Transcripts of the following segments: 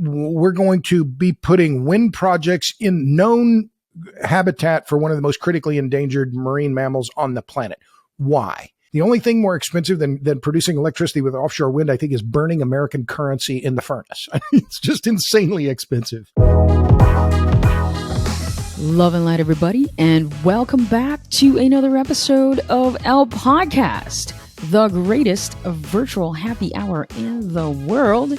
we're going to be putting wind projects in known habitat for one of the most critically endangered marine mammals on the planet. Why? The only thing more expensive than producing electricity with offshore wind, I think, is burning American currency in the furnace. It's just insanely expensive. Love and light, everybody, and welcome back to another episode of El Podcast, the greatest virtual happy hour in the world.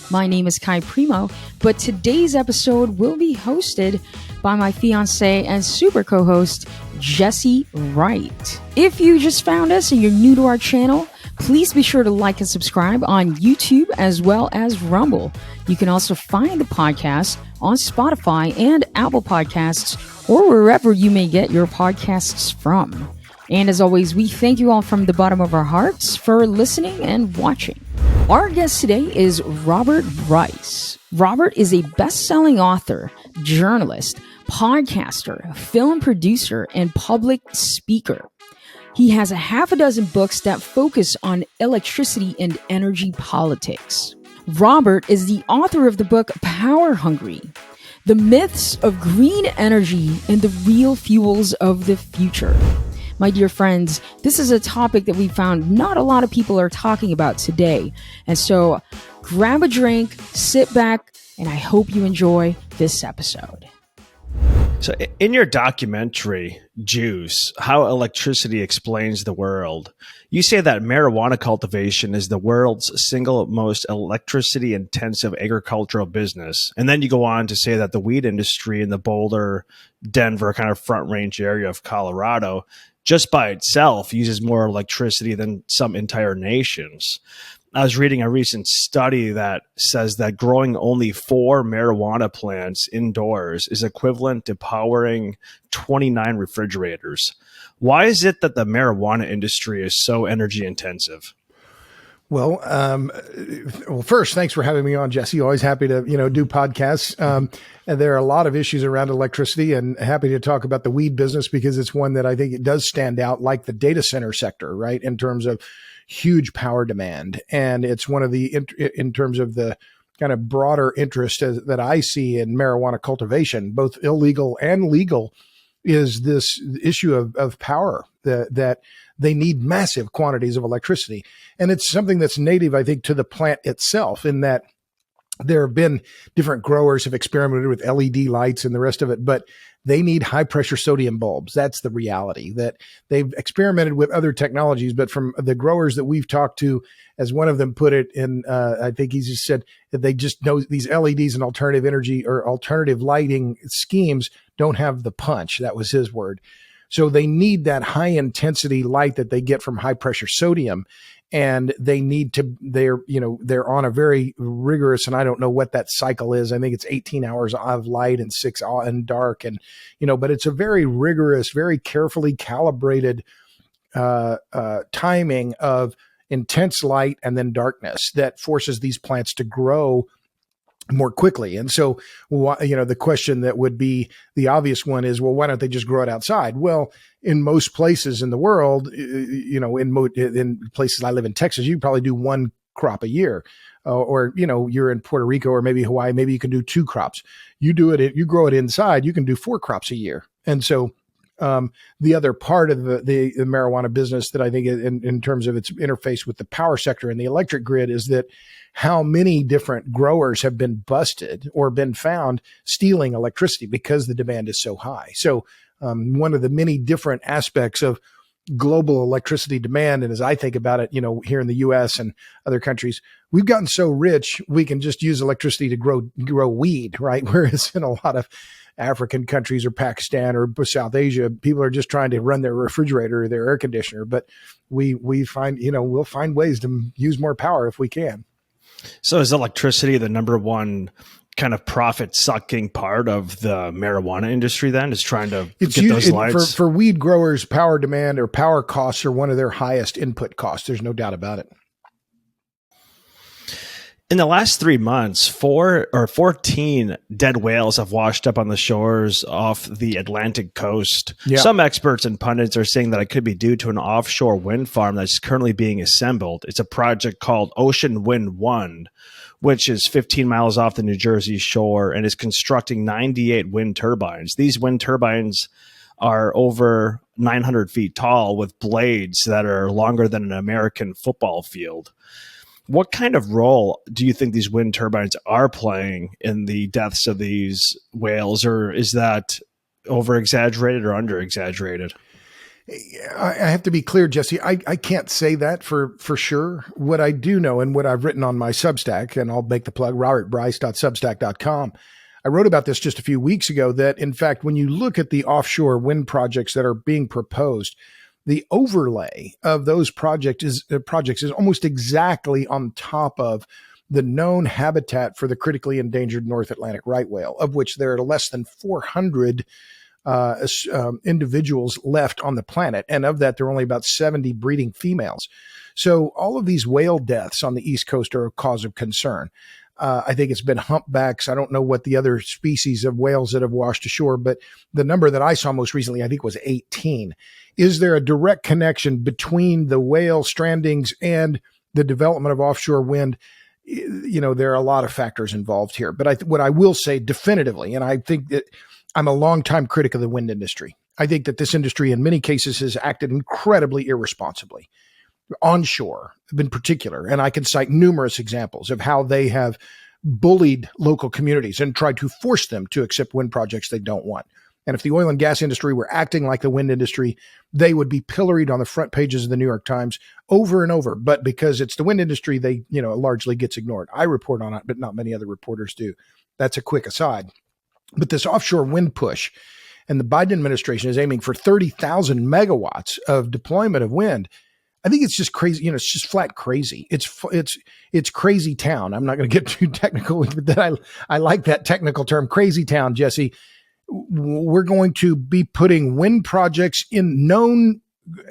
My name is Kai Primo, but today's episode will be hosted by my fiance and super co-host, Jesse Wright. If you just found us and you're new to our channel, please be sure to like and subscribe on YouTube as well as Rumble. You can also find the podcast on Spotify and Apple Podcasts or wherever you may get your podcasts from. And as always, we thank you all from the bottom of our hearts for listening and watching. Our guest today is Robert Bryce. Robert is a best-selling author, journalist, podcaster, film producer, and public speaker. He has a half a dozen books that focus on electricity and energy politics. Robert is the author of the book Power Hungry: The Myths of Green Energy and the Real Fuels of the Future. My dear friends, this is a topic that we found not a lot of people are talking about today. And so grab a drink, sit back, and I hope you enjoy this episode. So in your documentary, Juice, How Electricity Explains the World, you say that marijuana cultivation is the world's single most electricity intensive agricultural business. And then you go on to say that the weed industry in the Boulder, Denver kind of front range area of Colorado just by itself uses more electricity than some entire nations. I was reading a recent study that says that growing only 4 marijuana plants indoors is equivalent to powering 29 refrigerators. Why is it that the marijuana industry is so energy intensive? Well, first, thanks for having me on, Jesse. Always happy to, do podcasts. And there are a lot of issues around electricity, and happy to talk about the weed business because it's one that I think it does stand out, like the data center sector, right? In terms of huge power demand. And it's one of the, in terms of the kind of broader interest that I see in marijuana cultivation, both illegal and legal, is this issue of power that they need massive quantities of electricity. And it's something that's native, I think, to the plant itself, in that there have been different growers have experimented with LED lights and the rest of it, but they need high pressure sodium bulbs. That's the reality. That they've experimented with other technologies, but from the growers that we've talked to, as one of them put it in, I think he just said that they just know these LEDs and alternative energy or alternative lighting schemes don't have the punch. That was his word. So they need that high intensity light that they get from high pressure sodium. And they need to, they're on a very rigorous, and I don't know what that cycle is. I think it's 18 hours of light and 6 in dark. And, but it's a very rigorous, very carefully calibrated timing of intense light and then darkness that forces these plants to grow more quickly. And so, the question that would be the obvious one is, well, why don't they just grow it outside? Well, in most places in the world, in places I live in Texas, you probably do 1 crop a year, or you're in Puerto Rico or maybe Hawaii, maybe you can do 2 crops. You grow it inside, you can do 4 crops a year. And so, the other part of the marijuana business that I think in terms of its interface with the power sector and the electric grid is that how many different growers have been busted or been found stealing electricity because the demand is so high. So one of the many different aspects of global electricity demand, and as I think about it, here in the US and other countries, we've gotten so rich, we can just use electricity to grow weed, right? Whereas in a lot of African countries or Pakistan or South Asia, people are just trying to run their refrigerator or their air conditioner. But we find, we'll find ways to use more power if we can. So is electricity the number one kind of profit sucking part of the marijuana industry then, is trying to get those lights? For weed growers, power demand or power costs are one of their highest input costs. There's no doubt about it. In the last 3 months, 14 dead whales have washed up on the shores off the Atlantic coast. Yeah. Some experts and pundits are saying that it could be due to an offshore wind farm that's currently being assembled. It's a project called Ocean Wind 1, which is 15 miles off the New Jersey shore, and is constructing 98 wind turbines. These wind turbines are over 900 feet tall with blades that are longer than an American football field. What kind of role do you think these wind turbines are playing in the deaths of these whales, or is that over-exaggerated or under-exaggerated? I have to be clear, Jesse. I can't say that for sure. What I do know, and what I've written on my Substack, and I'll make the plug, robertbryce.substack.com, I wrote about this just a few weeks ago, that in fact, when you look at the offshore wind projects that are being proposed, the overlay of those projects is almost exactly on top of the known habitat for the critically endangered North Atlantic right whale, of which there are less than 400 individuals left on the planet. And of that, there are only about 70 breeding females. So all of these whale deaths on the East Coast are a cause of concern. I think it's been humpbacks. I don't know what the other species of whales that have washed ashore, but the number that I saw most recently, I think, was 18. Is there a direct connection between the whale strandings and the development of offshore wind? There are a lot of factors involved here. But what I will say definitively, and I think that I'm a longtime critic of the wind industry. I think that this industry in many cases has acted incredibly irresponsibly. Onshore in particular, and I can cite numerous examples of how they have bullied local communities and tried to force them to accept wind projects they don't want. And if the oil and gas industry were acting like the wind industry, they would be pilloried on the front pages of the New York Times over and over. But because it's the wind industry, they, it largely gets ignored. I report on it, but not many other reporters do. That's a quick aside. But this offshore wind push, and the Biden administration is aiming for 30,000 megawatts of deployment of wind. I think it's just crazy. It's just flat crazy. It's crazy town. I'm not going to get too technical, but that I like that technical term, crazy town, Jesse. We're going to be putting wind projects in known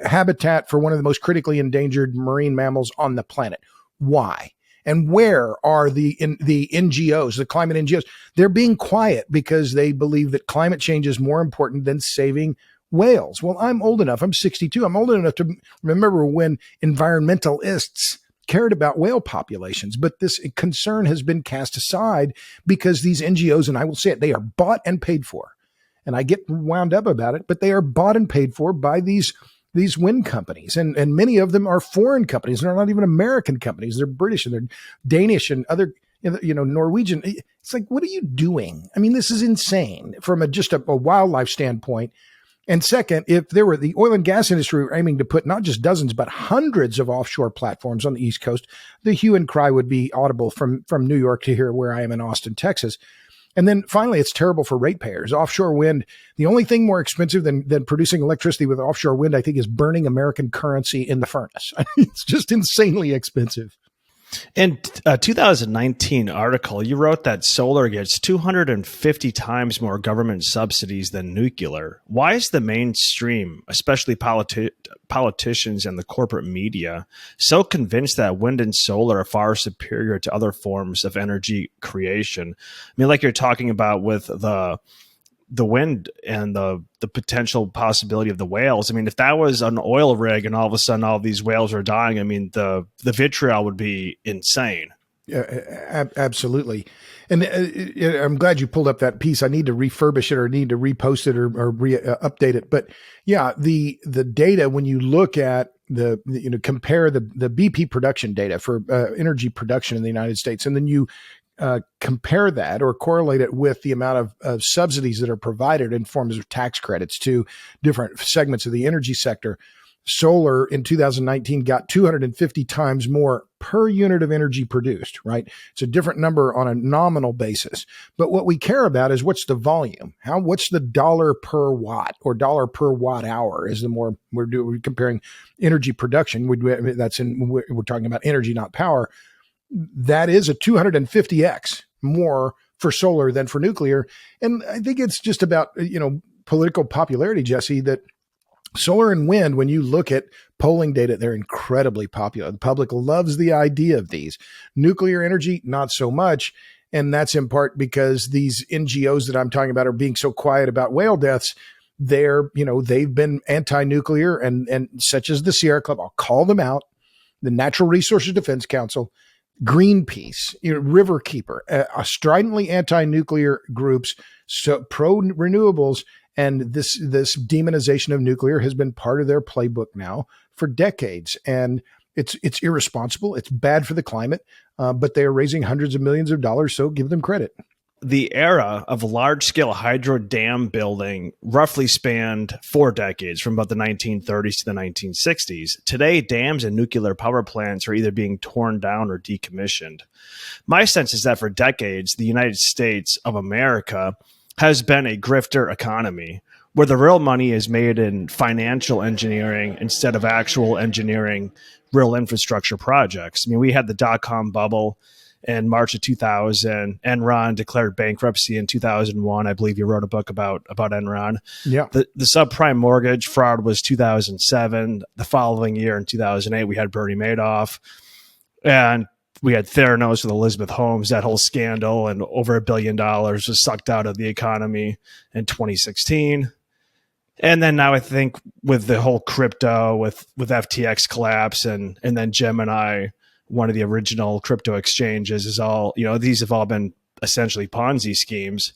habitat for one of the most critically endangered marine mammals on the planet. Why? And where are the NGOs, the climate NGOs? They're being quiet because they believe that climate change is more important than saving whales. Well, I'm old enough. I'm 62. I'm old enough to remember when environmentalists cared about whale populations, but this concern has been cast aside because these NGOs, and I will say it, they are bought and paid for. And I get wound up about it, but they are bought and paid for by these wind companies. And many of them are foreign companies. They're not even American companies. They're British and they're Danish and other, Norwegian. It's like, what are you doing? I mean, this is insane from just a wildlife standpoint. And second, if there were the oil and gas industry were aiming to put not just dozens, but hundreds of offshore platforms on the East Coast, the hue and cry would be audible from New York to here where I am in Austin, Texas. And then finally, it's terrible for ratepayers. Offshore wind, the only thing more expensive than producing electricity with offshore wind, I think, is burning American currency in the furnace. It's just insanely expensive. In a 2019 article, you wrote that solar gets 250 times more government subsidies than nuclear. Why is the mainstream, especially politicians and the corporate media, so convinced that wind and solar are far superior to other forms of energy creation? I mean, like you're talking about with the wind and the potential possibility of the whales. I mean, if that was an oil rig and all of a sudden all these whales are dying, I mean, the vitriol would be insane. Yeah, absolutely. And I'm glad you pulled up that piece. I need to refurbish it or need to repost it or update it. But yeah, the data, when you look at compare the BP production data for energy production in the United States, and then you compare that or correlate it with the amount of subsidies that are provided in forms of tax credits to different segments of the energy sector. Solar in 2019 got 250 times more per unit of energy produced, right? It's a different number on a nominal basis. But what we care about is what's the volume? What's the dollar per watt or dollar per watt hour is the more we're comparing energy production. We're talking about energy, not power. That is a 250x more for solar than for nuclear. And I think it's just about, political popularity, Jesse, that solar and wind, when you look at polling data, they're incredibly popular. The public loves the idea of these. Nuclear energy, not so much. And that's in part because these NGOs that I'm talking about are being so quiet about whale deaths. They've been anti-nuclear and such as the Sierra Club, I'll call them out, the Natural Resources Defense Council, Greenpeace, Riverkeeper, stridently anti-nuclear groups, so pro-renewables, and this demonization of nuclear has been part of their playbook now for decades. And it's irresponsible. It's bad for the climate, but they are raising hundreds of millions of dollars, so give them credit. The era of large-scale hydro dam building roughly spanned 4 decades, from about the 1930s to the 1960s. Today, dams and nuclear power plants are either being torn down or decommissioned. My sense is that for decades, the United States of America has been a grifter economy, where the real money is made in financial engineering instead of actual engineering real infrastructure projects. I mean, we had the dot-com bubble in March of 2000. Enron declared bankruptcy in 2001. I believe you wrote a book about Enron. Yeah. The subprime mortgage fraud was 2007. The following year, in 2008, we had Bernie Madoff. And we had Theranos with Elizabeth Holmes, that whole scandal, and over $1 billion was sucked out of the economy in 2016. And then now I think with the whole crypto, with FTX collapse and then Gemini, one of the original crypto exchanges, is all, these have all been essentially Ponzi schemes.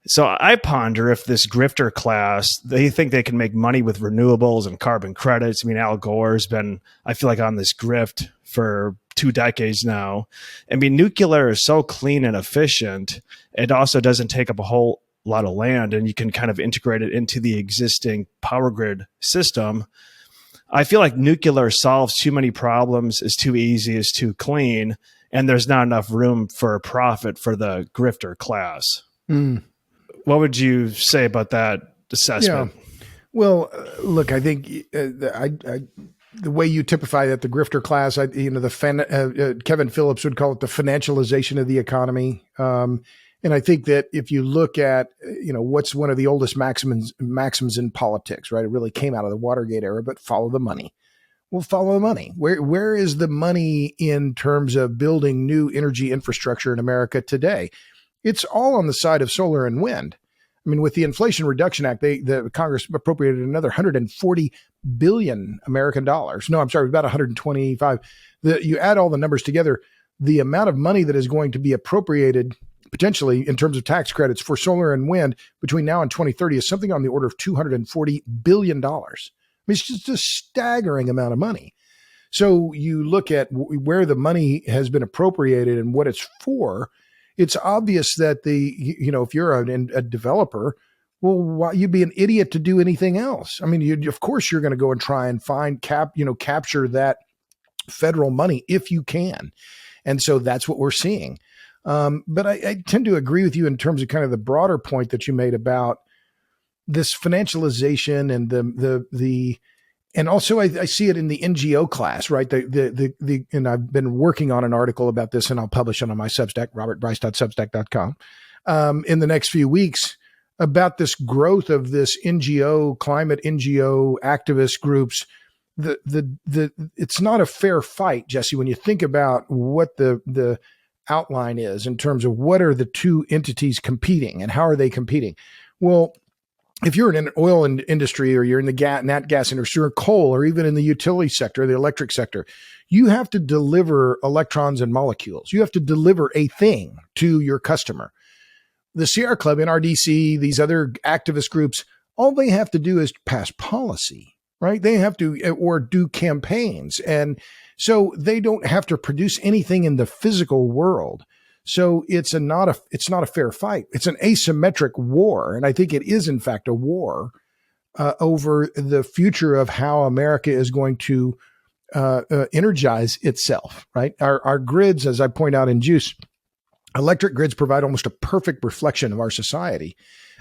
So I ponder if this grifter class, they think they can make money with renewables and carbon credits. I mean, Al Gore's been, I feel like, on this grift for 2 decades now. I mean, nuclear is so clean and efficient. It also doesn't take up a whole lot of land, and you can kind of integrate it into the existing power grid system. I feel like nuclear solves too many problems, is too easy, is too clean, and there's not enough room for profit for the grifter class. What would you say about that assessment? Yeah. Well, look, I think the way you typify that, the grifter class, Kevin Phillips would call it the financialization of the economy. And I think that if you look at, what's one of the oldest maxims in politics, right? It really came out of the Watergate era, but follow the money. Well, follow the money. Where is the money in terms of building new energy infrastructure in America today? It's all on the side of solar and wind. I mean, with the Inflation Reduction Act, the Congress appropriated another 140 billion American dollars. No, I'm sorry, about 125. You add all the numbers together, the amount of money that is going to be appropriated potentially in terms of tax credits for solar and wind between now and 2030 is something on the order of $240 billion. I mean, it's just a staggering amount of money. So you look at where the money has been appropriated and what it's for. It's obvious that if you're a developer, well, you'd be an idiot to do anything else. I mean, of course you're going to go and try and capture that federal money if you can. And so that's what we're seeing. But I tend to agree with you in terms of kind of the broader point that you made about this financialization and and also I see it in the NGO class, right? And I've been working on an article about this, and I'll publish it on my Substack, robertbryce.substack.com, in the next few weeks, about this growth of this climate NGO activist groups. It's not a fair fight, Jesse, when you think about what the outline is in terms of what are the two entities competing and how are they competing. Well, if you're in an oil industry, or you're in the nat gas industry, or coal, or even in the utility sector, the electric sector, you have to deliver electrons and molecules. You have to deliver a thing to your customer. The Sierra Club, NRDC, these other activist groups, all they have to do is pass policy, right? They have to, or do campaigns. And so they don't have to produce anything in the physical world. So it's not a fair fight. It's an asymmetric war. And I think it is, in fact, a war over the future of how America is going to energize itself, right? Our grids, as I point out in Juice, electric grids provide almost a perfect reflection of our society,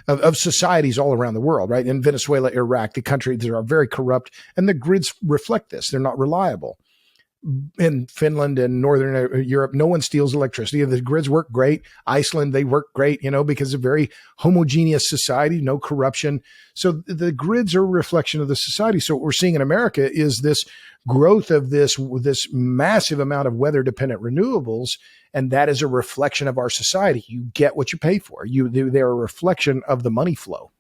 of societies all around the world, right? In Venezuela, Iraq, the countries that are very corrupt, and the grids reflect this. They're not reliable. In Finland and Northern Europe, no one steals electricity. The grids work great. Iceland, they work great, because it's a very homogeneous society, no corruption. So the grids are a reflection of the society. So what we're seeing in America is this growth of this massive amount of weather-dependent renewables, and that is a reflection of our society. You get what you pay for. They're a reflection of the money flow.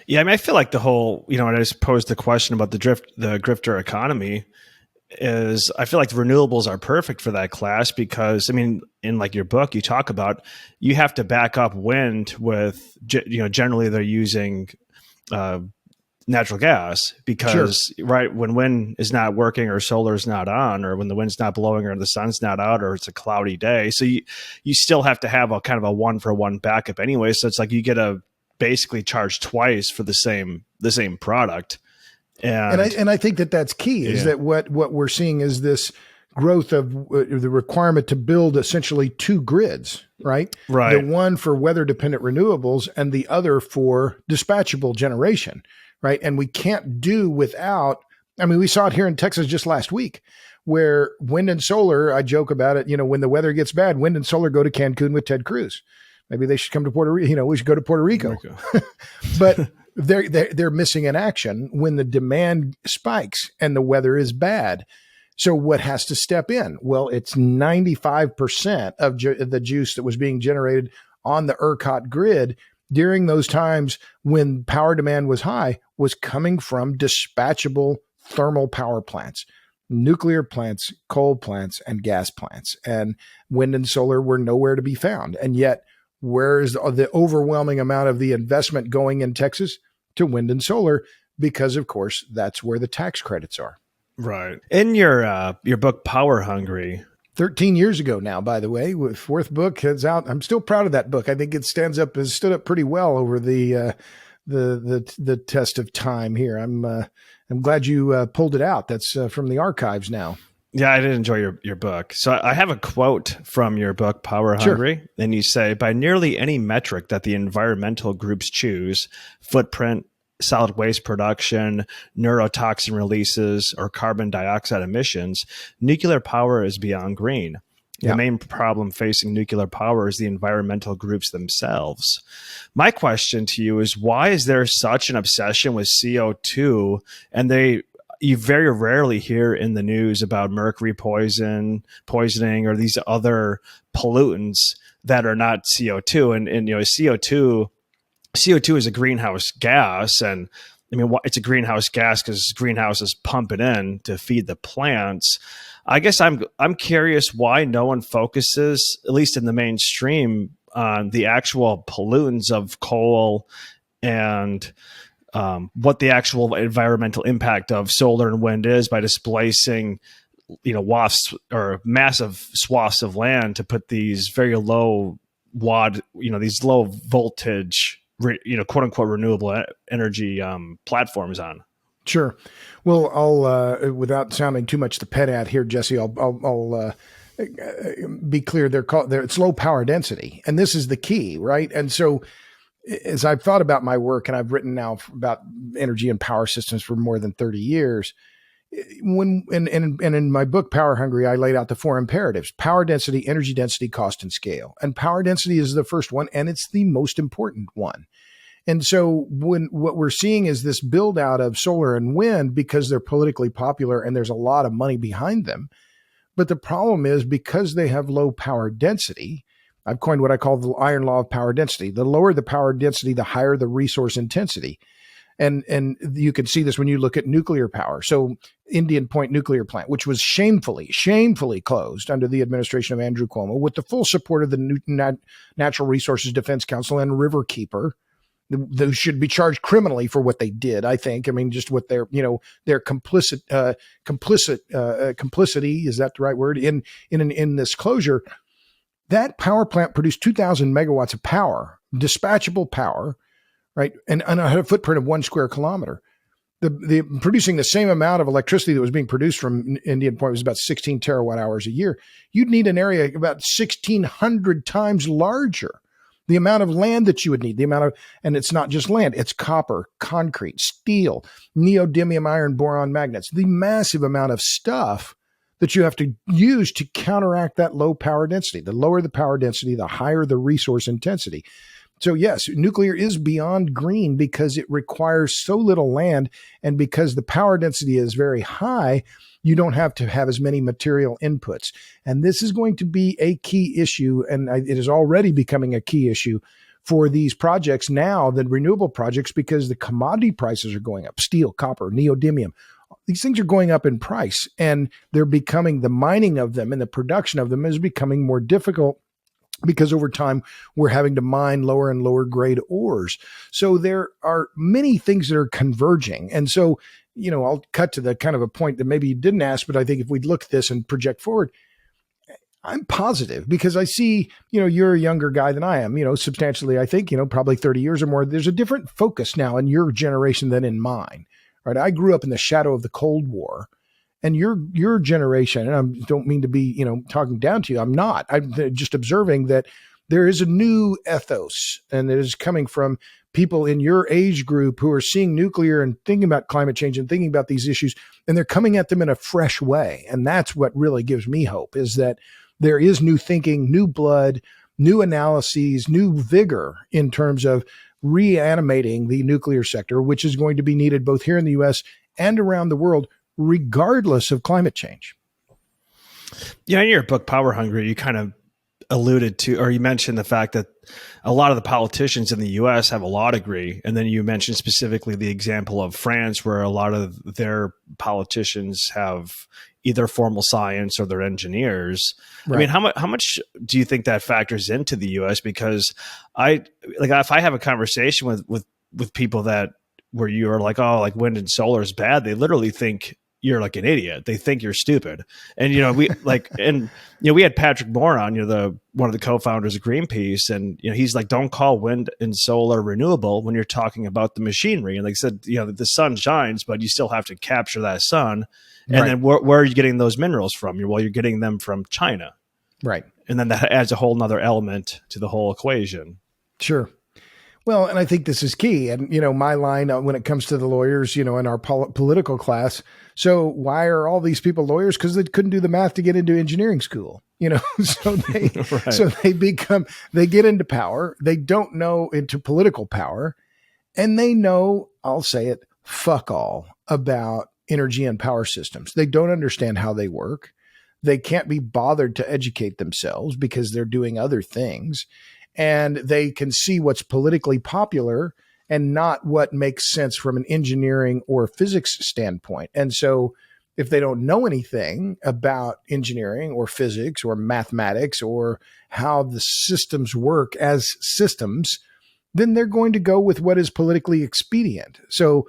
Yeah, I mean, I feel like the whole, and I just posed the question about the grifter economy. is I feel like the renewables are perfect for that class because, I mean, in like your book, you talk about you have to back up wind with, generally they're using natural gas because, right, when wind is not working or solar is not on, or when the wind's not blowing or the sun's not out or it's a cloudy day. So you still have to have a kind of a 1-for-1 backup anyway. So it's like you get a basically charge twice for the same product. And I think that's key is that what we're seeing is this growth of the requirement to build essentially 2 grids, right? Right. The one for weather dependent renewables and the other for dispatchable generation, right? And we can't do without, I mean, we saw it here in Texas just last week where wind and solar, I joke about it, when the weather gets bad, wind and solar go to Cancun with Ted Cruz. Maybe they should come to Puerto Rico, we should go to Puerto Rico. But they're missing in action when the demand spikes and the weather is bad. So what has to step in? Well, it's 95% of the juice that was being generated on the ERCOT grid during those times when power demand was high was coming from dispatchable thermal power plants, nuclear plants, coal plants, and gas plants. And wind and solar were nowhere to be found. And yet, where is the overwhelming amount of the investment going in Texas? To wind and solar, because of course that's where the tax credits are. Right. In your book, Power Hungry, 13 years ago now, by the way, 4th book is out. I'm still proud of that book. I think it has stood up pretty well over the test of time here. I'm glad you pulled it out. That's from the archives now. Yeah, I did enjoy your book. So I have a quote from your book, Power Hungry. Sure. And you say, by nearly any metric that the environmental groups choose, footprint, solid waste production, neurotoxin releases, or carbon dioxide emissions, nuclear power is beyond green. The main problem facing nuclear power is the environmental groups themselves. My question to you is, why is there such an obsession with CO2? And you very rarely hear in the news about mercury poisoning or these other pollutants that are not CO2. And CO2 is a greenhouse gas. And I mean, it's a greenhouse gas because greenhouses pump it in to feed the plants. I guess I'm curious why no one focuses, at least in the mainstream, on the actual pollutants of coal and what the actual environmental impact of solar and wind is by displacing, wafts or massive swaths of land to put these very low watt, these low voltage, quote unquote renewable energy platforms on. Sure. Well, I'll without sounding too much the pet at here, Jesse, I'll be clear. It's low power density, and this is the key, right? And so, as I've thought about my work, and I've written now about energy and power systems for more than 30 years, and in my book, Power Hungry, I laid out the 4 imperatives: power density, energy density, cost, and scale. And power density is the first one, and it's the most important one. And so what we're seeing is this build out of solar and wind because they're politically popular and there's a lot of money behind them. But the problem is because they have low power density, I've coined what I call the iron law of power density. The lower the power density, the higher the resource intensity. And you can see this when you look at nuclear power. So Indian Point nuclear plant, which was shamefully closed under the administration of Andrew Cuomo with the full support of the Natural Resources Defense Council and Riverkeeper. Those should be charged criminally for what they did, I think. I mean, just what their complicity, is that the right word? In this closure, that power plant produced 2,000 megawatts of power, dispatchable power, right? And had a footprint of 1 square kilometer. The producing the same amount of electricity that was being produced from Indian Point was about 16 terawatt hours a year. You'd need an area about 1,600 times larger. The amount of land that you would need, and it's not just land, it's copper, concrete, steel, neodymium iron boron magnets, the massive amount of stuff that you have to use to counteract that low power density. The lower the power density, the higher the resource intensity. So yes, nuclear is beyond green because it requires so little land, and because the power density is very high, you don't have to have as many material inputs. And this is going to be a key issue, and it is already becoming a key issue for these projects now, the renewable projects, because the commodity prices are going up: steel, copper, neodymium. these things are going up in price, and they're becoming, the mining of them and the production of them is becoming more difficult because over time we're having to mine lower and lower grade ores. So there are many things that are converging. And so, I'll cut to the kind of a point that maybe you didn't ask, but I think if we look at this and project forward, I'm positive because I see, you're a younger guy than I am, substantially, I think, probably 30 years or more. There's a different focus now in your generation than in mine, right? I grew up in the shadow of the Cold War. And your generation, and I don't mean to be, talking down to you. I'm not. I'm just observing that there is a new ethos, and it is coming from people in your age group who are seeing nuclear and thinking about climate change and thinking about these issues, and they're coming at them in a fresh way. And that's what really gives me hope, is that there is new thinking, new blood, new analyses, new vigor in terms of reanimating the nuclear sector, which is going to be needed both here in the U.S. and around the world, regardless of climate change. Yeah, in your book, Power Hungry, you kind of alluded to, or you mentioned the fact that a lot of the politicians in the U.S. have a law degree. And then you mentioned specifically the example of France, where a lot of their politicians have either formal science or they're engineers. Right. I mean, how much do you think that factors into the U.S.? Because if I have a conversation with people that, where you're like, oh, like wind and solar is bad, they literally think you're like an idiot. They think you're stupid. And, we we had Patrick Moore on, one of the co-founders of Greenpeace. And, he's like, don't call wind and solar renewable when you're talking about the machinery. And like I said, the sun shines, but you still have to capture that sun. And then where are you getting those minerals from? You're getting them from China. Right. And then that adds a whole nother element to the whole equation. Sure. Well, and I think this is key. And, my line when it comes to the lawyers, in our political class. So why are all these people lawyers? Because they couldn't do the math to get into engineering school, so they, right. So they get into power. They don't know into political power, and they know, I'll say it, fuck all about energy and power systems. They don't understand how they work. They can't be bothered to educate themselves because they're doing other things. And they can see what's politically popular and not what makes sense from an engineering or physics standpoint. And so if they don't know anything about engineering or physics or mathematics or how the systems work as systems, then they're going to go with what is politically expedient. So,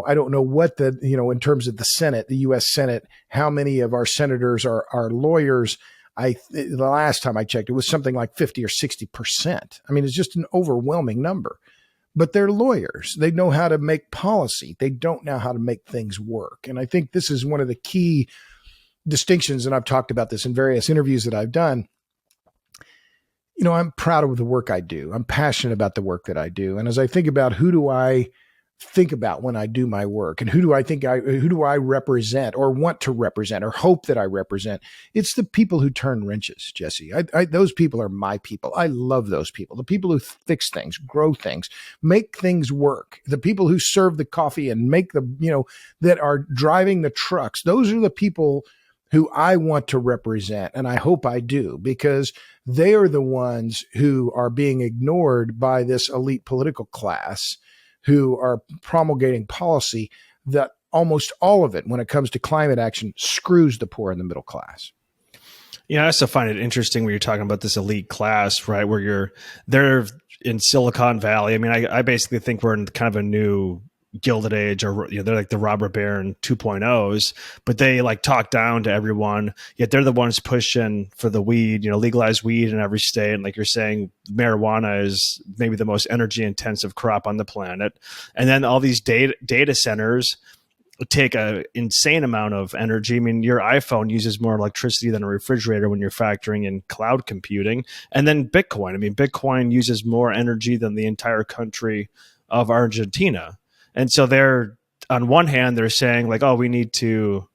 I don't know what in terms of the Senate, the U.S. Senate, how many of our senators are lawyers. The last time I checked, it was something like 50 or 60%. I mean, it's just an overwhelming number, but they're lawyers. They know how to make policy. They don't know how to make things work. And I think this is one of the key distinctions. And I've talked about this in various interviews that I've done. I'm proud of the work I do. I'm passionate about the work that I do. And as I think about who do I think about when I do my work and who do I represent or want to represent or hope that I represent? It's the people who turn wrenches, Jesse. Those people are my people. I love those people. The people who fix things, grow things, make things work. The people who serve the coffee and make that are driving the trucks. Those are the people who I want to represent. And I hope I do, because they are the ones who are being ignored by this elite political class who are promulgating policy that almost all of it, when it comes to climate action, screws the poor and the middle class. I also find it interesting when you're talking about this elite class, right? Where they're in Silicon Valley. I mean, I basically think we're in kind of a new Gilded Age, or they're like the Robert Baron 2.0s, but they like talk down to everyone. Yet they're the ones pushing for the weed, legalize weed in every state. And like you're saying, marijuana is maybe the most energy intensive crop on the planet. And then all these data centers take an insane amount of energy. I mean, your iPhone uses more electricity than a refrigerator when you're factoring in cloud computing. And then Bitcoin. I mean, Bitcoin uses more energy than the entire country of Argentina. And so they're, on one hand, they're saying like, oh, we need to,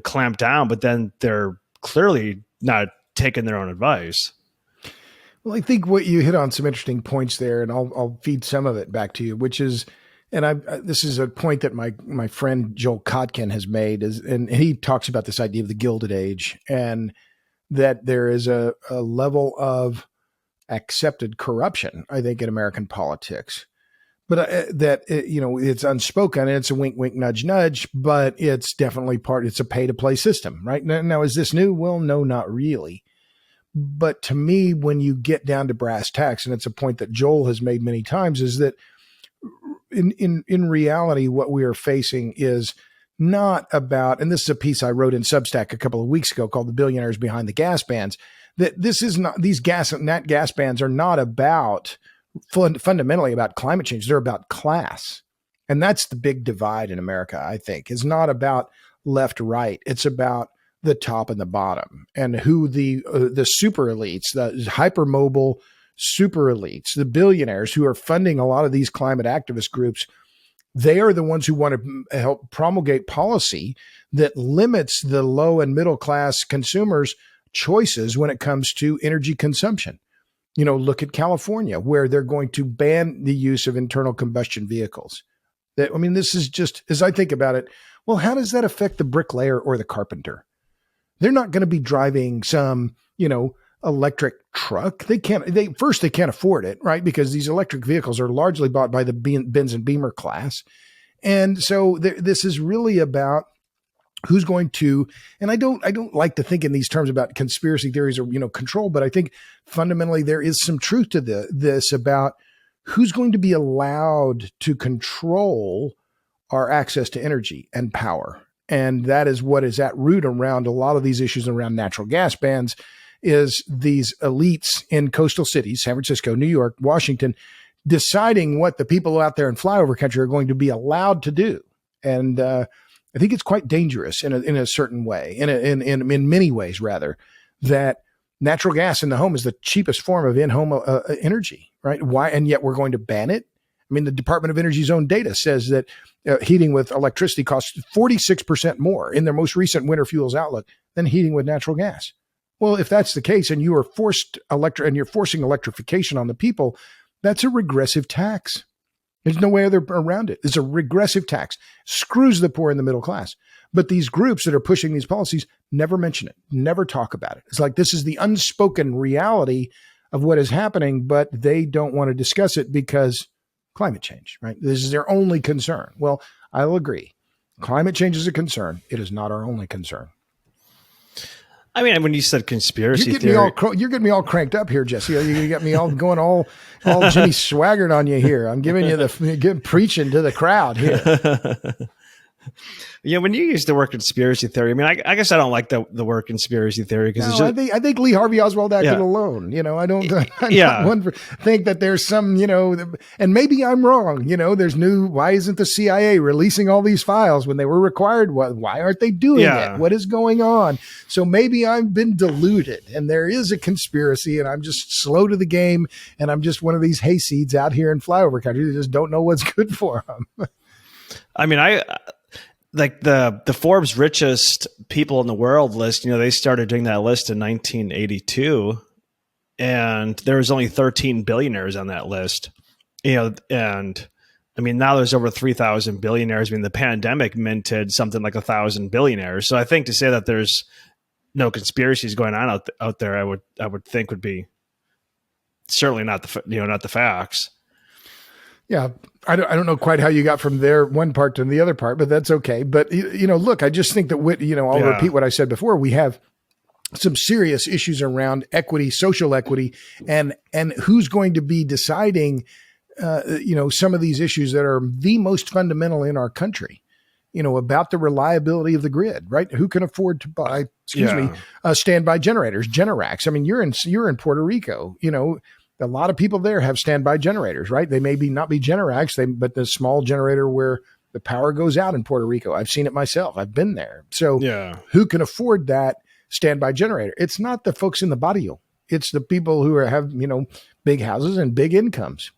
clamp down, but then they're clearly not taking their own advice. Well, I think what you hit on some interesting points there, and I'll feed some of it back to you, which is, and this is a point that my friend Joel Kotkin has made, and he talks about this idea of the Gilded Age, and that there is a level of accepted corruption, I think, in American politics. But it's unspoken, and it's a wink, wink, nudge, nudge, but it's definitely it's a pay to play system, right? Now, is this new? Well, no, not really. But to me, when you get down to brass tacks, and it's a point that Joel has made many times, is that in reality, what we are facing is not about, and this is a piece I wrote in Substack a couple of weeks ago called "The Billionaires Behind the Gas Bans," that this is not, these nat gas bans are not about fundamentally about climate change. They're about class. And that's the big divide in America, I think, is not about left, right. It's about the top and the bottom, and who the super elites, the hypermobile super elites, the billionaires who are funding a lot of these climate activist groups. They are the ones who want to help promulgate policy that limits the low and middle class consumers' choices when it comes to energy consumption. Look at California, where they're going to ban the use of internal combustion vehicles. This is just, as I think about it, well, how does that affect the bricklayer or the carpenter? They're not going to be driving some, electric truck. They can't afford it, right? Because these electric vehicles are largely bought by the Benz and Beamer class. And so this is really about who's going to, and I don't like to think in these terms about conspiracy theories or, control, but I think fundamentally there is some truth to this about who's going to be allowed to control our access to energy and power. And that is what is at root around a lot of these issues around natural gas bans, is these elites in coastal cities, San Francisco, New York, Washington, deciding what the people out there in flyover country are going to be allowed to do. And, I think it's quite dangerous in a certain way, in many ways, rather, that natural gas in the home is the cheapest form of in-home energy, right? Why? And yet we're going to ban it. The Department of Energy's own data says that heating with electricity costs 46% more in their most recent winter fuels outlook than heating with natural gas. Well, if that's the case, and you are you're forcing electrification on the people, that's a regressive tax. There's no way around it. It's a regressive tax. Screws the poor and the middle class. But these groups that are pushing these policies never mention it, never talk about it. It's like this is the unspoken reality of what is happening, but they don't want to discuss it because climate change, right? This is their only concern. Well, I'll agree. Climate change is a concern. It is not our only concern. When you said conspiracy theory, you're getting me all cranked up here, Jesse. You got me all going all Jimmy Swaggart on you here. I'm giving you preaching to the crowd here. Yeah, when you use the word conspiracy theory, I guess I don't like the word conspiracy theory because I think Lee Harvey Oswald acted alone. I don't. Think that there's some, and maybe I'm wrong. There's why isn't the CIA releasing all these files when they were required? Why aren't they doing it? What is going on? So maybe I've been deluded, and there is a conspiracy, and I'm just slow to the game, and I'm just one of these hayseeds out here in flyover country that just don't know what's good for them. Like the Forbes richest people in the world list, they started doing that list in 1982, and there was only 13 billionaires on that list. And now there's over 3,000 billionaires. The pandemic minted something like 1,000 billionaires. So I think to say that there's no conspiracies going on out there, I would think would be certainly not the facts. Yeah, I don't know quite how you got from there one part to the other part, but that's okay. But look, I just think that I'll repeat what I said before. We have some serious issues around equity, social equity, and who's going to be deciding, some of these issues that are the most fundamental in our country. About the reliability of the grid, right? Who can afford to buy, standby generators, Generacs? You're in Puerto Rico, a lot of people there have standby generators, right? They may not be Generacs, but the small generator where the power goes out in Puerto Rico. I've seen it myself. I've been there. So who can afford that standby generator? It's not the folks in the barrio. It's the people who have, big houses and big incomes.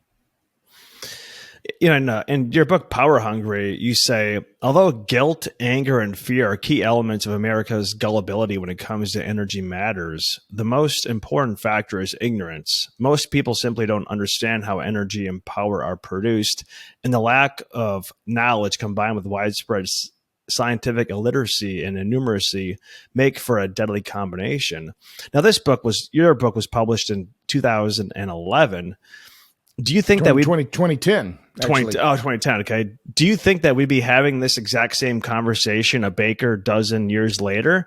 In your book, Power Hungry, you say, although guilt, anger, and fear are key elements of America's gullibility when it comes to energy matters, the most important factor is ignorance. Most people simply don't understand how energy and power are produced, and the lack of knowledge combined with widespread scientific illiteracy and innumeracy make for a deadly combination. Now, your book was published in 2011. Do you think that we 2010, 2010? Okay. Do you think that we'd be having this exact same conversation a baker dozen years later?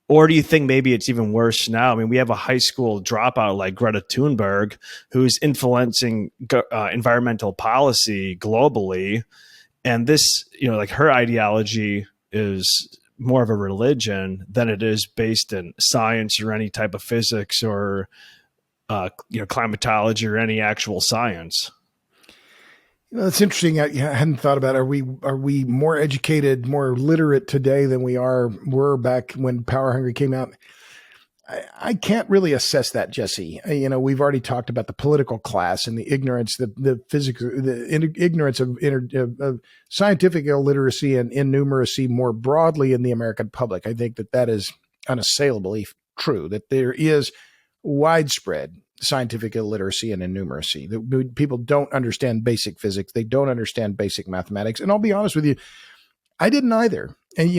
Or do you think maybe it's even worse now? I mean, we have a high school dropout like Greta Thunberg who's influencing environmental policy globally. And this, like her ideology is more of a religion than it is based in science or any type of physics or, climatology or any actual science. That's interesting. I hadn't thought about it. Are we more educated, more literate today than were back when Power Hungry came out? I can't really assess that, Jesse. We've already talked about the political class and the ignorance, the physics, ignorance of scientific illiteracy and innumeracy more broadly in the American public. I think that is unassailably true, that there is widespread scientific illiteracy and innumeracy. People don't understand basic physics. They don't understand basic mathematics. And I'll be honest with you, I didn't either. And,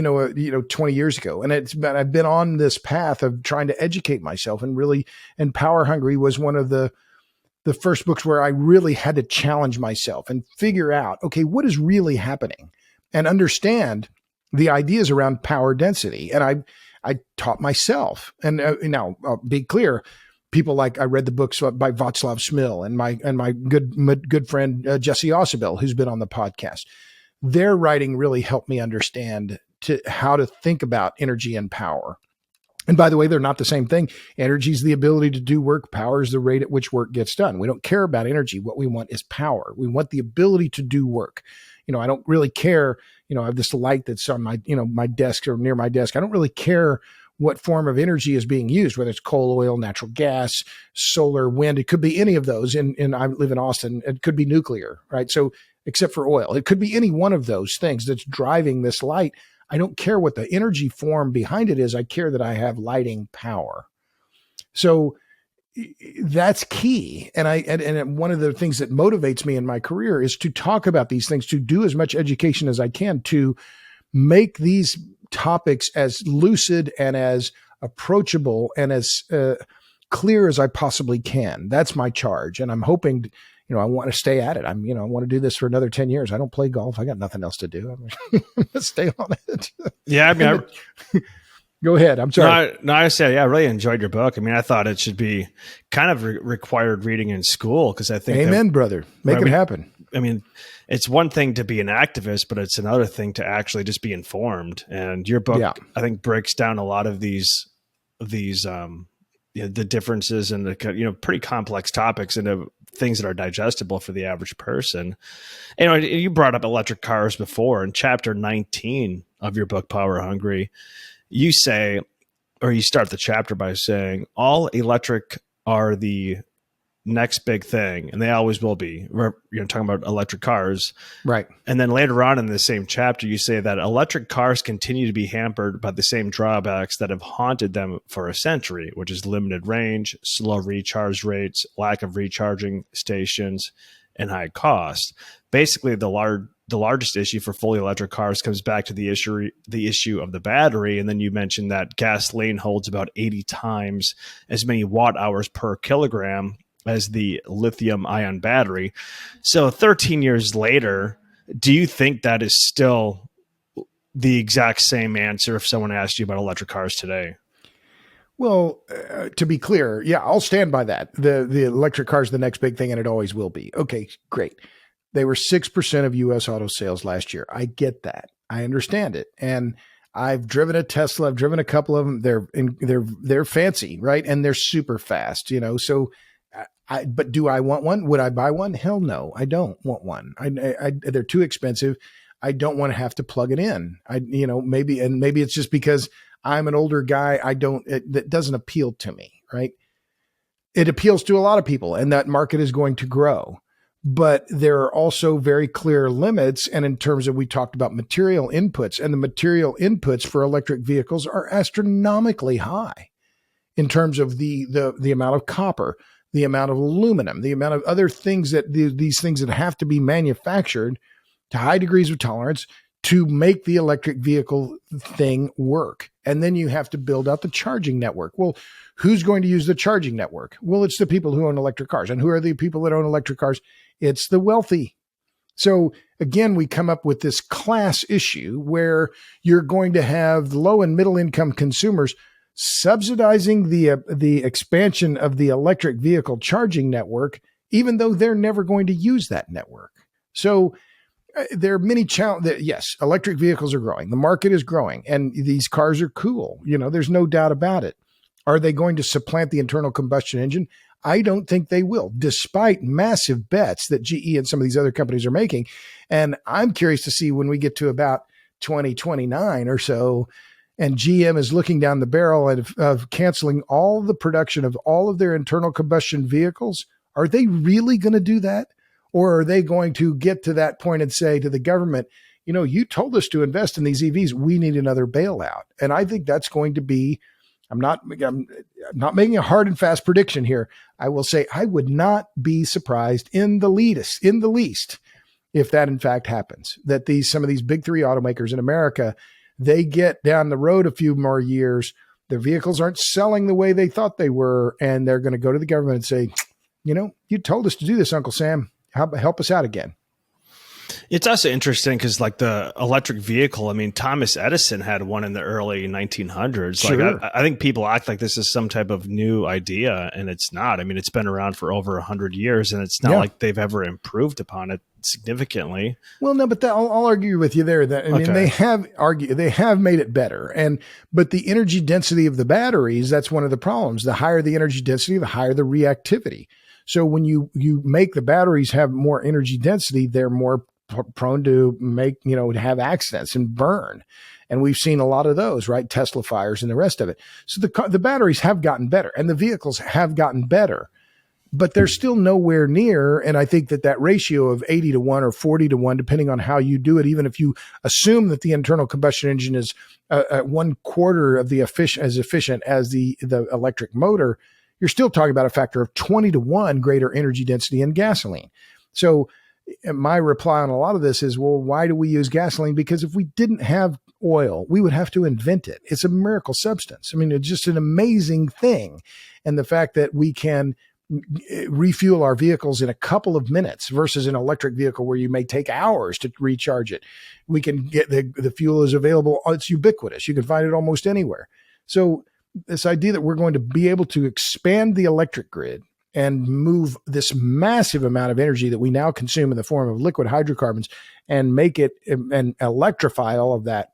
20 years ago. And I've been on this path of trying to educate myself and Power Hungry was one of the first books where I really had to challenge myself and figure out, okay, what is really happening and understand the ideas around power density. And I taught myself. And now I'll be clear, people like I read the books by Václav Smil and my good friend Jesse Wright, who's been on the podcast. Their writing really helped me understand how to think about energy and power. And by the way, they're not the same thing. Energy is the ability to do work. Power is the rate at which work gets done. We don't care about energy. What we want is power. We want the ability to do work. I don't really care. I have this light that's on my, my desk or near my desk. I don't really care what form of energy is being used, whether it's coal, oil, natural gas, solar, wind. It could be any of those. And I live in Austin. It could be nuclear, right? So except for oil, it could be any one of those things that's driving this light. I don't care what the energy form behind it is. I care that I have lighting power. So that's key. And one of the things that motivates me in my career is to talk about these things, to do as much education as I can, to make these topics as lucid and as approachable and as clear as I possibly can. That's my charge. And I'm hoping, I want to stay at it. I want to do this for another 10 years. I don't play golf. I got nothing else to do. I'm going to stay on it. Yeah. I mean, go ahead. I'm sorry. No, I said, I really enjoyed your book. I mean, I thought it should be kind of required reading in school because I think. Amen, brother. Make it happen. I mean, it's one thing to be an activist, but it's another thing to actually just be informed. And your book, I think, breaks down a lot of these the differences and the pretty complex topics into things that are digestible for the average person. You brought up electric cars before. In chapter 19 of your book, Power Hungry, you say, or you start the chapter by saying, all electric are the next big thing, and they always will be. We're talking about electric cars. Right. And then later on in the same chapter, you say that electric cars continue to be hampered by the same drawbacks that have haunted them for a century, which is limited range, slow recharge rates, lack of recharging stations, and high cost. Basically, the largest issue for fully electric cars comes back to the issue of the battery. And then you mentioned that gasoline holds about 80 times as many watt hours per kilogram as the lithium ion battery. So 13 years later, do you think that is still the exact same answer if someone asked you about electric cars today? Well, to be clear, I'll stand by that. The electric car is the next big thing, and it always will be. Okay, great. They were 6% of U.S. auto sales last year. I get that. I understand it. And I've driven a Tesla. I've driven a couple of them. They're fancy, right? And they're super fast, So but do I want one? Would I buy one? Hell no, I don't want one. They're too expensive. I don't want to have to plug it in. Maybe it's just because I'm an older guy. That doesn't appeal to me, right? It appeals to a lot of people, and that market is going to grow. But there are also very clear limits. And in terms of, we talked about material inputs, and the material inputs for electric vehicles are astronomically high in terms of the amount of copper, the amount of aluminum, the amount of other things that these things that have to be manufactured to high degrees of tolerance to make the electric vehicle thing work. And then you have to build out the charging network. Well, who's going to use the charging network? Well, it's the people who own electric cars. And who are the people that own electric cars? It's the wealthy. So again, we come up with this class issue where you're going to have low and middle income consumers subsidizing the expansion of the electric vehicle charging network, even though they're never going to use that network. So there are many challenges. Yes, electric vehicles are growing. The market is growing, and these cars are cool. There's no doubt about it. Are they going to supplant the internal combustion engine? I don't think they will, despite massive bets that GE and some of these other companies are making. And I'm curious to see when we get to about 2029 or so, and GM is looking down the barrel of canceling all the production of all of their internal combustion vehicles. Are they really going to do that? Or are they going to get to that point and say to the government, you told us to invest in these EVs. We need another bailout. And I think that's going to be, I'm not making a hard and fast prediction here. I will say I would not be surprised in the least if that in fact happens, that some of these big three automakers in America, they get down the road a few more years, their vehicles aren't selling the way they thought they were, and they're going to go to the government and say, you told us to do this, Uncle Sam. Help us out again. It's also interesting because like the electric vehicle, Thomas Edison had one in the early 1900s. Sure. Like I think people act like this is some type of new idea, and it's not. It's been around for over 100 years, and it's not like they've ever improved upon it significantly. Well, no, but I'll argue with you there. That they have made it better, but the energy density of the batteries, that's one of the problems. The higher the energy density, the higher the reactivity. So when you make the batteries have more energy density, they're more prone to to have accidents and burn. And we've seen a lot of those, right? Tesla fires and the rest of it. So the batteries have gotten better and the vehicles have gotten better, but they're still nowhere near. And I think that ratio of 80-1 or 40-1, depending on how you do it, even if you assume that the internal combustion engine is 1/4 of as efficient as the electric motor, you're still talking about a factor of 20-1 greater energy density in gasoline. So my reply on a lot of this is, well, why do we use gasoline? Because if we didn't have oil, we would have to invent it. It's a miracle substance. It's just an amazing thing. And the fact that we can refuel our vehicles in a couple of minutes versus an electric vehicle where you may take hours to recharge it. We can get the fuel is available. It's ubiquitous. You can find it almost anywhere. So this idea that we're going to be able to expand the electric grid and move this massive amount of energy that we now consume in the form of liquid hydrocarbons and make it and electrify all of that,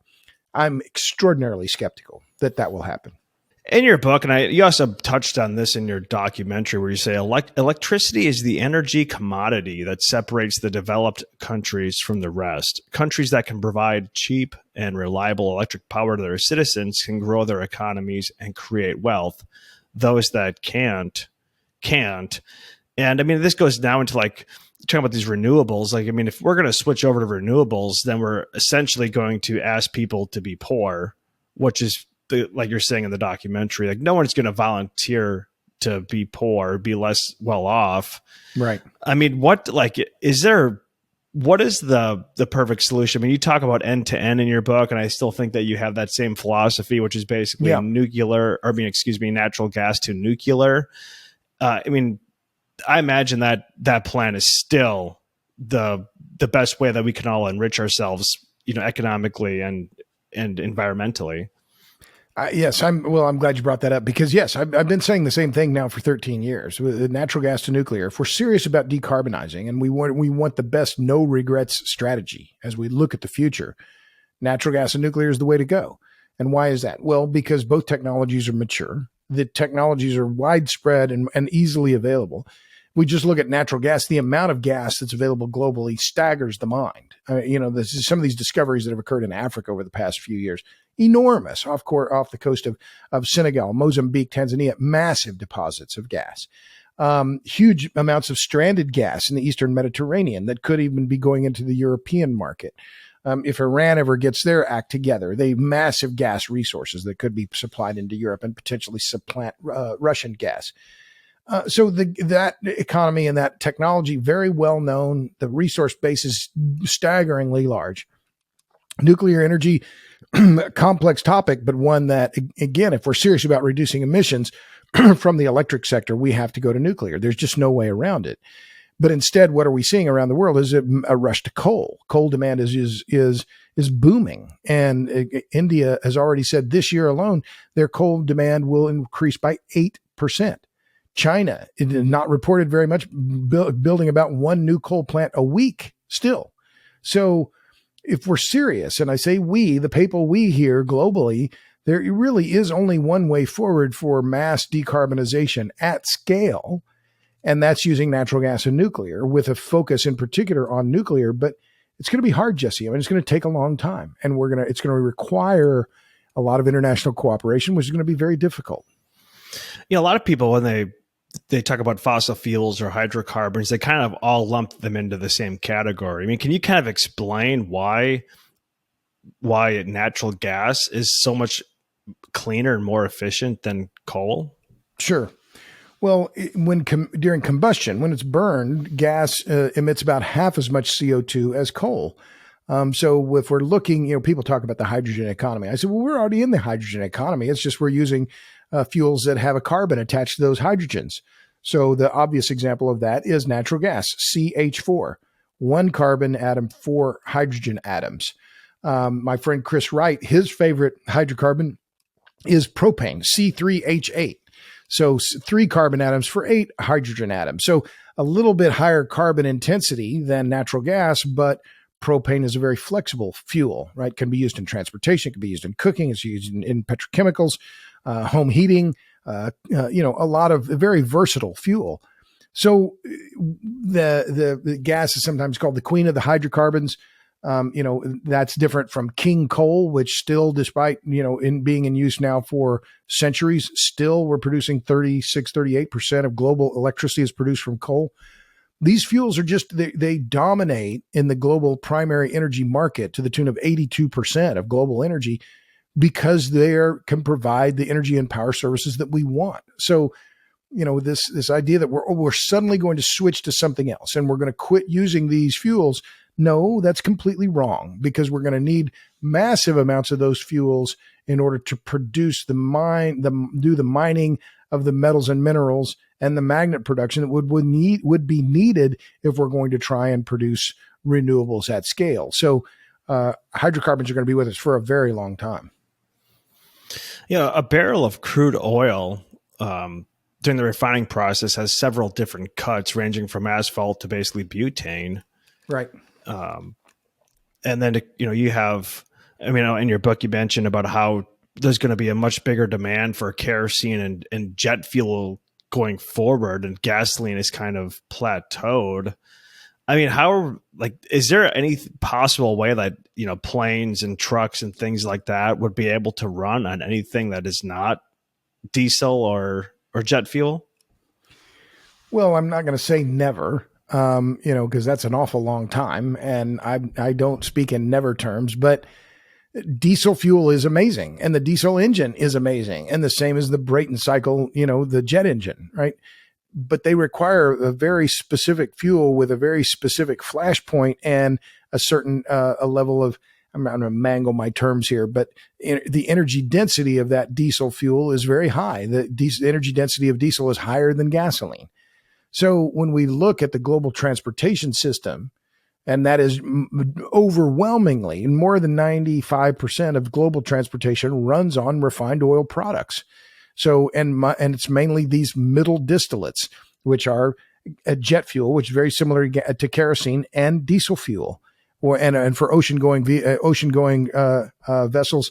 I'm extraordinarily skeptical that will happen. In your book, and you also touched on this in your documentary where you say electricity is the energy commodity that separates the developed countries from the rest. Countries that can provide cheap and reliable electric power to their citizens can grow their economies and create wealth. Those that can't. And this goes now into like talking about these renewables. If we're going to switch over to renewables, then we're essentially going to ask people to be poor, which is like you're saying in the documentary, like no one's going to volunteer to be poor, be less well off. Right. What is the perfect solution? You talk about end to end in your book, and I still think that you have that same philosophy, which is basically natural gas to nuclear. I imagine that plan is still the best way that we can all enrich ourselves, economically and environmentally. Yes, I'm glad you brought that up because yes, I've been saying the same thing now for 13 years with natural gas to nuclear. If we're serious about decarbonizing and we want the best no regrets strategy as we look at the future, natural gas and nuclear is the way to go. And why is that? Well, because both technologies are mature. The technologies are widespread and easily available. We just look at natural gas. The amount of gas that's available globally staggers the mind. Some of these discoveries that have occurred in Africa over the past few years, enormous off the coast of Senegal, Mozambique, Tanzania, massive deposits of gas, huge amounts of stranded gas in the Eastern Mediterranean that could even be going into the European market. If Iran ever gets their act together, they have massive gas resources that could be supplied into Europe and potentially supplant Russian gas. So that economy and that technology, very well known. The resource base is staggeringly large. Nuclear energy, complex topic, but one that, again, if we're serious about reducing emissions from the electric sector, we have to go to nuclear. There's just no way around it. But instead, what are we seeing around the world is a rush to coal. Coal demand is booming, and India has already said this year alone their coal demand will increase by 8%. China, it is not reported very much, building about one new coal plant a week still. So if we're serious, and I say we, the papal we here globally, there really is only one way forward for mass decarbonization at scale, and that's using natural gas and nuclear, with a focus in particular on nuclear. But it's going to be hard, Jesse. I mean, it's going to take a long time, and it's going to require a lot of international cooperation, which is going to be very difficult. A lot of people, when they talk about fossil fuels or hydrocarbons, they kind of all lump them into the same category. I mean, can you kind of explain why natural gas is so much cleaner and more efficient than coal? Sure. Well, during combustion, when it's burned, gas emits about half as much CO2 as coal. So if we're looking, people talk about the hydrogen economy. I said, well, we're already in the hydrogen economy. It's just we're using fuels that have a carbon attached to those hydrogens. So the obvious example of that is natural gas, CH4, 1 carbon atom, 4 hydrogen atoms. My friend Chris Wright, his favorite hydrocarbon is propane, C3H8. So 3 carbon atoms for 8 hydrogen atoms. So a little bit higher carbon intensity than natural gas, but propane is a very flexible fuel, right? Can be used in transportation, can be used in cooking, it's used in petrochemicals, home heating, a lot of very versatile fuel. So the gas is sometimes called the queen of the hydrocarbons. That's different from king coal, which still, despite, in being in use now for centuries, still we're producing 38% of global electricity is produced from coal. These fuels are they dominate in the global primary energy market to the tune of 82% of global energy, because they can provide the energy and power services that we want. So, this idea that we're suddenly going to switch to something else and we're going to quit using these fuels. No, that's completely wrong, because we're going to need massive amounts of those fuels in order to produce do the mining of the metals and minerals and the magnet production that would be needed if we're going to try and produce renewables at scale. So hydrocarbons are going to be with us for a very long time. A barrel of crude oil during the refining process has several different cuts, ranging from asphalt to basically butane. Right. And then, you have, in your book, you mentioned about how there's going to be a much bigger demand for kerosene and jet fuel going forward, and gasoline is kind of plateaued. Is there any possible way that, planes and trucks and things like that would be able to run on anything that is not diesel or jet fuel? Well, I'm not going to say never. Because that's an awful long time, and I don't speak in never terms, but diesel fuel is amazing, and the diesel engine is amazing, and the same as the Brayton cycle, the jet engine, right? But they require a very specific fuel with a very specific flash point and a certain a level of, I'm going to mangle my terms here, but the energy density of that diesel fuel is very high. The energy density of diesel is higher than gasoline. So when we look at the global transportation system, and that is overwhelmingly, more than 95% of global transportation runs on refined oil products. So, and it's mainly these middle distillates, which are a jet fuel, which is very similar to kerosene, and diesel fuel, and for ocean-going vessels,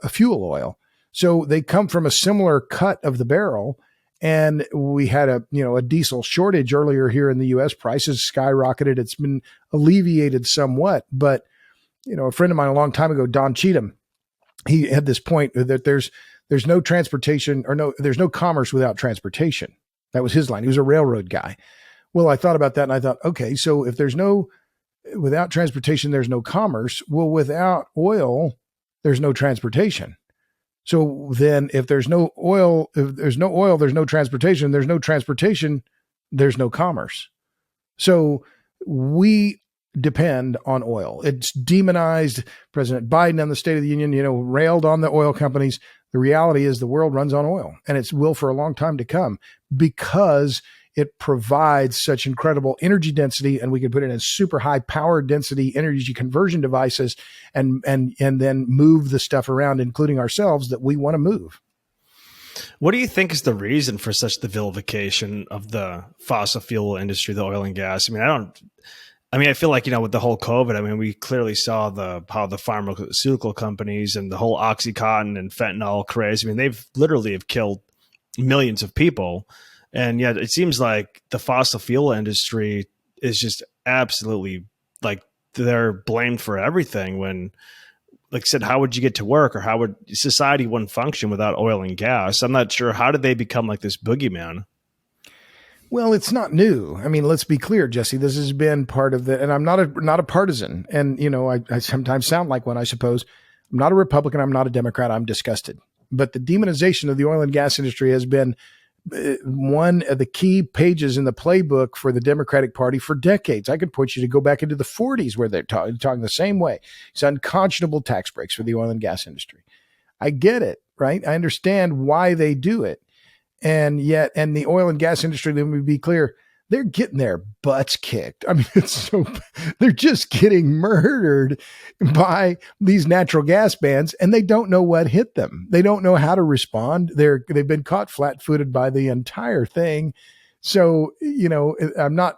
fuel oil. So they come from a similar cut of the barrel. And we had a diesel shortage earlier here in the U.S. Prices skyrocketed. It's been alleviated somewhat, but a friend of mine a long time ago, Don Cheatham, he had this point that there's no transportation, there's no commerce without transportation. That was his line. He was a railroad guy. Well, I thought about that, and I thought, okay, so if without transportation, there's no commerce. Well, without oil, there's no transportation. So then if there's no oil, there's no transportation, there's no commerce. So we depend on oil. It's demonized. President Biden on the State of the Union, railed on the oil companies. The reality is the world runs on oil, and it will for a long time to come because it provides such incredible energy density, and we can put it in super high power density energy conversion devices and then move the stuff around, including ourselves, that we want to move. What do you think is the reason for such the vilification of the fossil fuel industry, the oil and gas? I feel like, with the whole COVID, we clearly saw how the pharmaceutical companies and the whole Oxycontin and fentanyl craze, they've literally have killed millions of people. And yet it seems like the fossil fuel industry is just absolutely like they're blamed for everything when, like I said, how would you get to work, or how would society wouldn't function without oil and gas? I'm not sure. How did they become like this boogeyman? Well, it's not new. Let's be clear, Jesse. This has been part of and I'm not a partisan. And, I sometimes sound like one, I suppose. I'm not a Republican. I'm not a Democrat. I'm disgusted. But the demonization of the oil and gas industry has been one of the key pages in the playbook for the Democratic Party for decades. I could point you to go back into the 40s where they're talking the same way. It's unconscionable tax breaks for the oil and gas industry. I get it, right? I understand why they do it. And the oil and gas industry, let me be clear, they're getting their butts kicked. They're just getting murdered by these natural gas bans, and they don't know what hit them. They don't know how to respond. They've been caught flat-footed by the entire thing. So, I'm not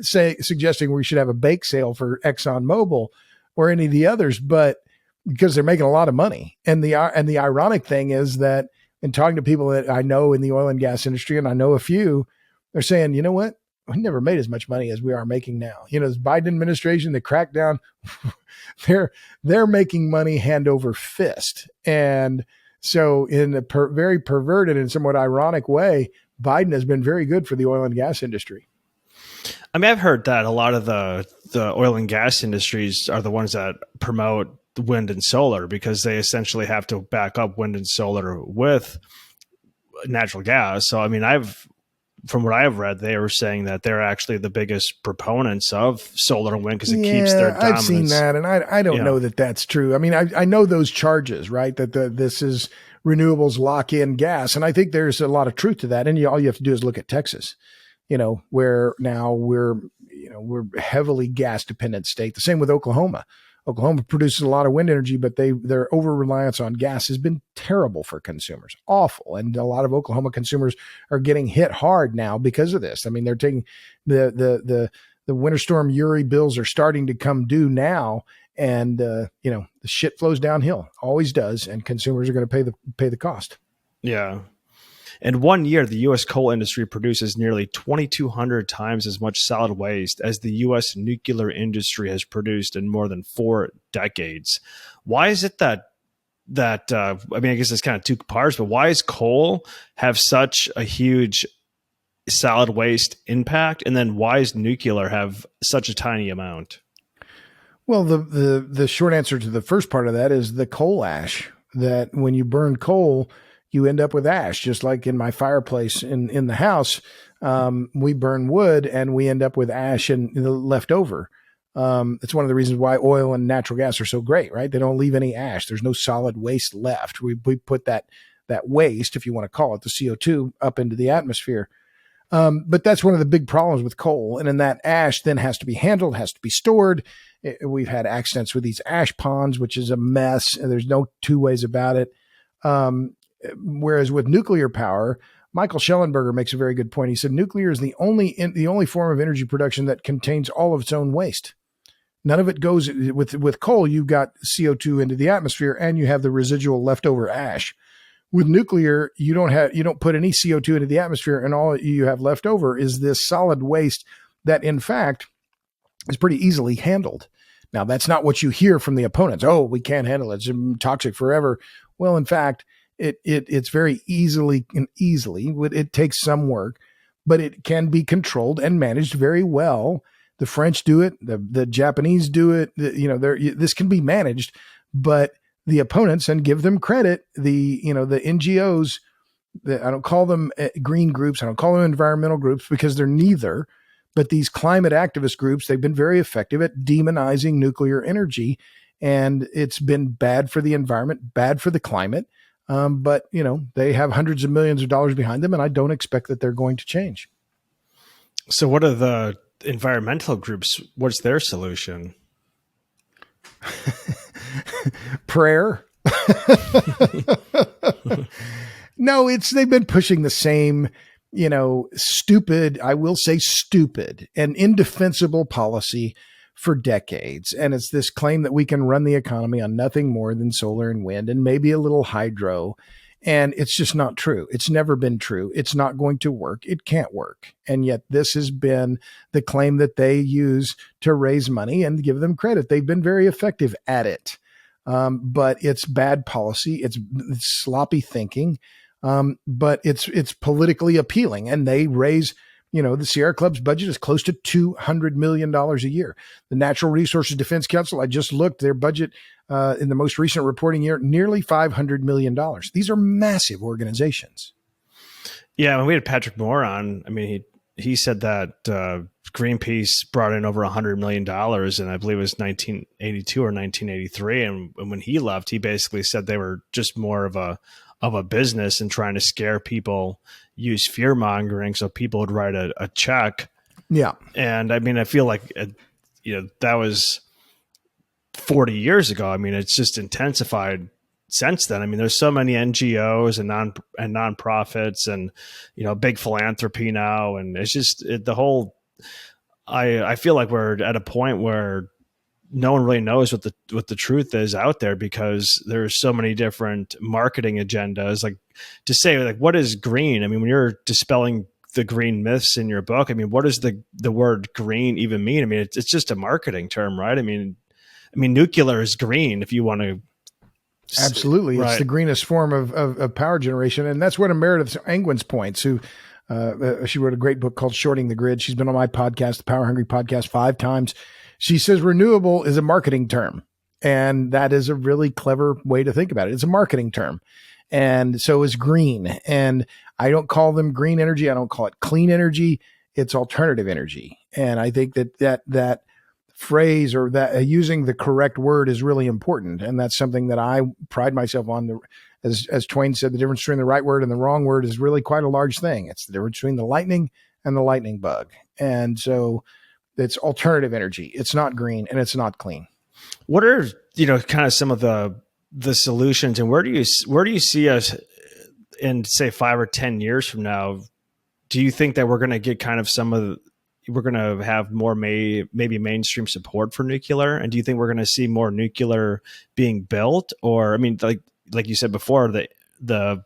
suggesting we should have a bake sale for ExxonMobil or any of the others, but because they're making a lot of money. And the ironic thing is that, in talking to people that I know in the oil and gas industry, and I know a few, they're saying, you know what? We never made as much money as we are making now. This Biden administration, the crackdown, they're making money hand over fist. And so in a very perverted and somewhat ironic way, Biden has been very good for the oil and gas industry. I've heard that a lot of the oil and gas industries are the ones that promote wind and solar because they essentially have to back up wind and solar with natural gas. So, from what I've read, they were saying that they're actually the biggest proponents of solar and wind because it keeps their dominance. I've seen that, and I don't know that that's true. I know those charges, right? That this is renewables lock in gas, and I think there's a lot of truth to that. And all you have to do is look at Texas, where now we're heavily gas dependent state. The same with Oklahoma. Oklahoma produces a lot of wind energy, but their over-reliance on gas has been terrible for consumers, awful. And a lot of Oklahoma consumers are getting hit hard now because of this. They're taking the Winter Storm Uri bills are starting to come due now, and the shit flows downhill, always does, and consumers are going to pay the cost. Yeah. In 1 year, the U.S. coal industry produces nearly 2,200 times as much solid waste as the U.S. nuclear industry has produced in more than 4 decades. Why is it that I guess it's kind of two parts, but why does coal have such a huge solid waste impact? And then why does nuclear have such a tiny amount? Well, the short answer to the first part of that is the coal ash, that when you burn coal, you end up with ash, just like in my fireplace in the house. We burn wood and we end up with ash and left over. It's one of the reasons why oil and natural gas are so great, right? They don't leave any ash. There's no solid waste left. We put that waste, if you want to call it, the CO2, up into the atmosphere. But that's one of the big problems with coal. And then that ash then has to be handled, has to be stored. We've had accidents with these ash ponds, which is a mess, and there's no two ways about it. Whereas with nuclear power, Michael Schellenberger makes a very good point. He said nuclear is the only form of energy production that contains all of its own waste. None of it goes with coal. You've got CO2 into the atmosphere, and you have the residual leftover ash. With nuclear, you don't put any CO2 into the atmosphere, and all you have left over is this solid waste that, in fact, is pretty easily handled. Now, that's not what you hear from the opponents. Oh, we can't handle it. It's toxic forever. Well, in fact, it's very easily, it takes some work, but it can be controlled and managed very well. The French do it. The Japanese do it. This can be managed, but the opponents, and give them credit, the NGOs, I don't call them green groups. I don't call them environmental groups because they're neither, But these climate activist groups, they've been very effective at demonizing nuclear energy, and it's been bad for the environment, bad for the climate. But, they have hundreds of millions of dollars behind them, and I don't expect that they're going to change. So what are the environmental groups? What's their solution? Prayer. No, they've been pushing the same, stupid, I will say stupid and indefensible policy for decades. And it's this claim that we can run the economy on nothing more than solar and wind and maybe a little hydro. And it's just not true. It's never been true. It's not going to work. It can't work. And yet this has been the claim that they use to raise money and give them credit. They've been very effective at it. But it's bad policy. It's sloppy thinking. But it's politically appealing, and they raise, the Sierra Club's budget is close to $200 million a year. The Natural Resources Defense Council, I just looked, their budget in the most recent reporting year, nearly $500 million. These are massive organizations. Yeah, when we had Patrick Moore on, I mean, he said that Greenpeace brought in over $100 million, and I believe it was 1982 or 1983. And when he left, he basically said they were just more of a business and trying to scare people, use fear mongering so people would write a check. Yeah. And I mean, I feel like, that was 40 years ago. I mean, it's just intensified since then. I mean, there's so many NGOs and nonprofits and, big philanthropy now. And it's just I feel like we're at a point where no one really knows what the truth is out there, because there's so many different marketing agendas. Like, to say, like, what is green? I mean, when you're dispelling the green myths in your book, I mean, what does the word green even mean? I mean, it's just a marketing term, right? I mean, nuclear is green if you want to. Absolutely. Right. It's the greenest form of power generation. And that's what Meredith Angwin's points, who she wrote a great book called Shorting the Grid. She's been on my podcast, the Power Hungry Podcast, 5 times. She says renewable is a marketing term. And that is a really clever way to think about it. It's a marketing term. And so is green. And I don't call them green energy. I don't call it clean energy. It's alternative energy. And I think that phrase, or that using the correct word, is really important. And that's something that I pride myself on. As Twain said, the difference between the right word and the wrong word is really quite a large thing. It's the difference between the lightning and the lightning bug. And so it's alternative energy. It's not green and it's not clean. What are, kind of some of the solutions, and where do you see us in, say, 5 or 10 years from now? Do you think that we're going to get we're going to have more maybe mainstream support for nuclear? And do you think we're going to see more nuclear being built? Or, I mean, like you said before, the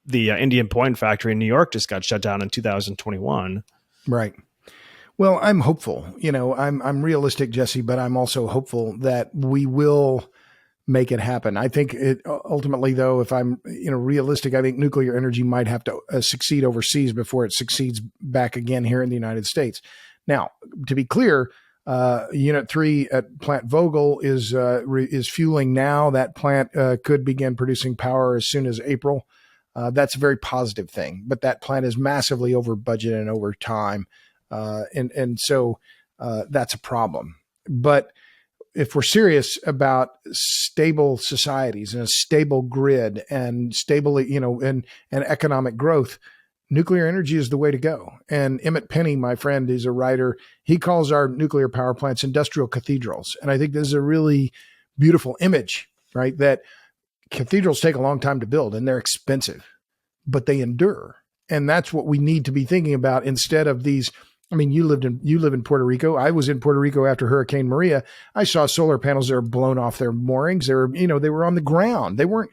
Indian Point factory in New York just got shut down in 2021. Right. Well, I'm hopeful. I'm realistic, Jesse, but I'm also hopeful that we will make it happen. I think ultimately, though, if I'm realistic, I think nuclear energy might have to succeed overseas before it succeeds back again here in the United States. Now, to be clear, Unit 3 at Plant Vogtle is fueling now. That plant could begin producing power as soon as April. That's a very positive thing, but that plant is massively over budget and over time. And so that's a problem. But if we're serious about stable societies and a stable grid and stable, and economic growth, nuclear energy is the way to go. And Emmett Penny, my friend, is a writer. He calls our nuclear power plants industrial cathedrals. And I think this is a really beautiful image, right? That cathedrals take a long time to build and they're expensive, but they endure. And that's what we need to be thinking about instead of these. I mean, you live in Puerto Rico. I was in Puerto Rico after Hurricane Maria. I saw solar panels that are blown off their moorings. They were on the ground. They weren't,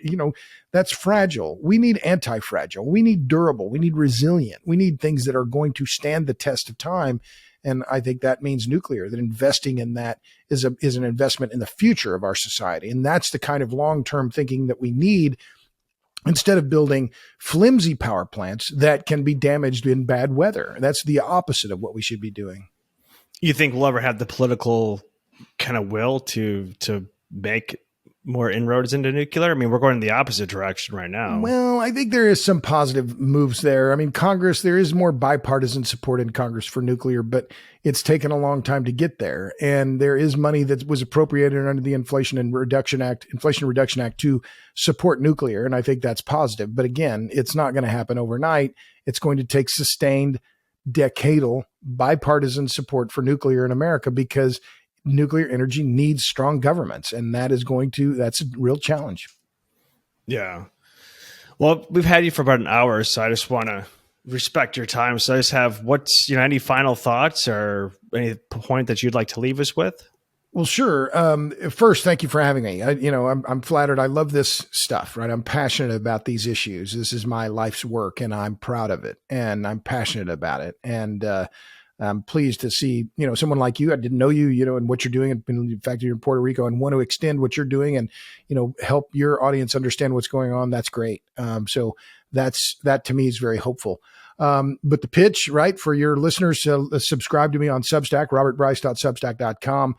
that's fragile. We need anti-fragile. We need durable. We need resilient. We need things that are going to stand the test of time. And I think that means nuclear, that investing in that is an investment in the future of our society. And that's the kind of long-term thinking that we need, instead of building flimsy power plants that can be damaged in bad weather. That's the opposite of what we should be doing. You think we'll ever have the political kind of will to make more inroads into nuclear? I mean, we're going in the opposite direction right now. Well, I think there is some positive moves there. I mean, Congress, there is more bipartisan support in Congress for nuclear, but it's taken a long time to get there. And there is money that was appropriated under the Inflation Reduction Act to support nuclear. And I think that's positive. But again, it's not going to happen overnight. It's going to take sustained decadal bipartisan support for nuclear in America, because nuclear energy needs strong governments. And that's a real challenge. Yeah. Well, we've had you for about an hour, so I just want to respect your time. So I just have any final thoughts or any point that you'd like to leave us with? Well, sure. First, thank you for having me. I'm flattered. I love this stuff, right? I'm passionate about these issues. This is my life's work, and I'm proud of it, and I'm passionate about it. And I'm pleased to see, someone like you. I didn't know you, and what you're doing. In fact, you're in Puerto Rico and want to extend what you're doing and, help your audience understand what's going on. That's great. So that to me is very hopeful. But the pitch, right, for your listeners, subscribe to me on Substack, robertbryce.substack.com.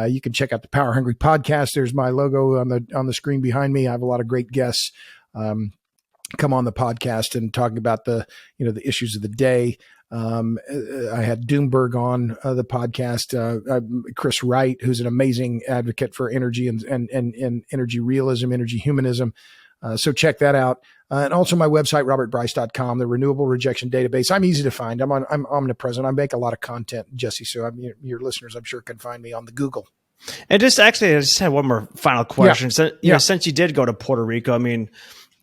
You can check out the Power Hungry podcast. There's my logo on the screen behind me. I have a lot of great guests come on the podcast and talking about the issues of the day. I had Doomberg on the podcast, Chris Wright, who's an amazing advocate for energy and energy realism, energy humanism. So check that out. And also my website, robertbryce.com, the Renewable Rejection Database. I'm easy to find. I'm omnipresent. I make a lot of content, Jesse. So your listeners, I'm sure, can find me on the Google. And I just had one more final question. Yeah. So, since you did go to Puerto Rico, I mean,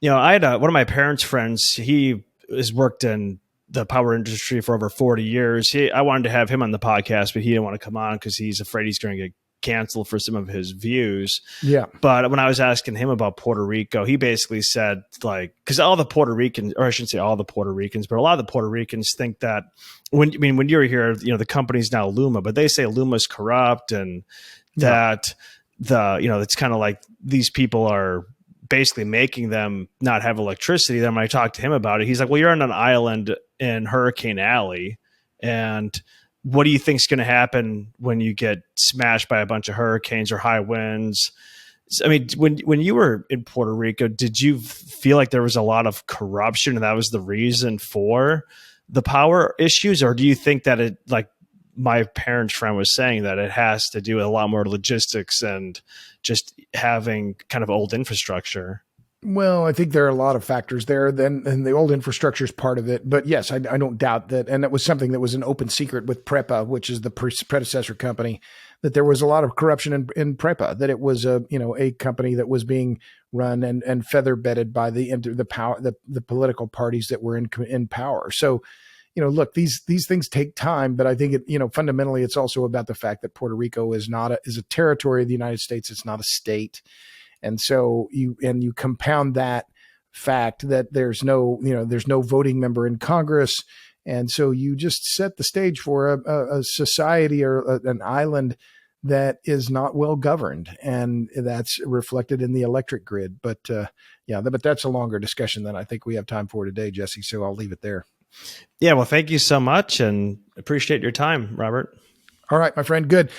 I had one of my parents' friends. He has worked in the power industry for over 40 years. I wanted to have him on the podcast, but he didn't want to come on because he's afraid he's going to get canceled for some of his views. Yeah. But when I was asking him about Puerto Rico, he basically said, because all the Puerto Ricans, or I shouldn't say all the Puerto Ricans, but a lot of the Puerto Ricans think that when you're here, the company's now Luma, but they say Luma's corrupt and that it's kind of like these people are basically making them not have electricity. Then when I talked to him about it, he's like, well, you're on an island in Hurricane Alley, and what do you think is going to happen when you get smashed by a bunch of hurricanes or high winds? I mean, when you were in Puerto Rico, did you feel like there was a lot of corruption and that was the reason for the power issues? Or do you think that it, like my parents' friend was saying, that it has to do with a lot more logistics and just having kind of old infrastructure? Well, I think there are a lot of factors there. And the old infrastructure is part of it. But yes, I don't doubt that. And that was something that was an open secret with PREPA, which is the predecessor company, that there was a lot of corruption in PREPA, that it was a company that was being run and feather bedded by the political parties that were in power. So, look, these things take time, but I think it, fundamentally, it's also about the fact that Puerto Rico is a territory of the United States. It's not a state. And so you compound that fact that there's no voting member in Congress. And so you just set the stage for a society or an island that is not well governed. And that's reflected in the electric grid. But but that's a longer discussion than I think we have time for today, Jesse. So I'll leave it there. Yeah, well, thank you so much and appreciate your time, Robert. All right, my friend. Good.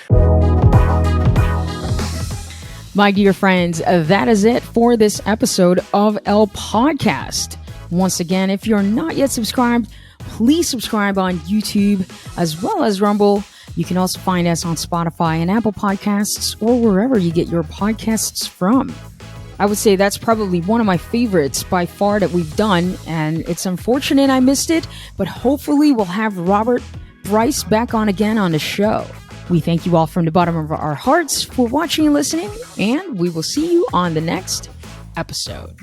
My dear friends, that is it for this episode of El Podcast. Once again, if you're not yet subscribed, please subscribe on YouTube as well as Rumble. You can also find us on Spotify and Apple Podcasts or wherever you get your podcasts from. I would say that's probably one of my favorites by far that we've done, and it's unfortunate I missed it, but hopefully we'll have Robert Bryce back on again on the show. We thank you all from the bottom of our hearts for watching and listening, and we will see you on the next episode.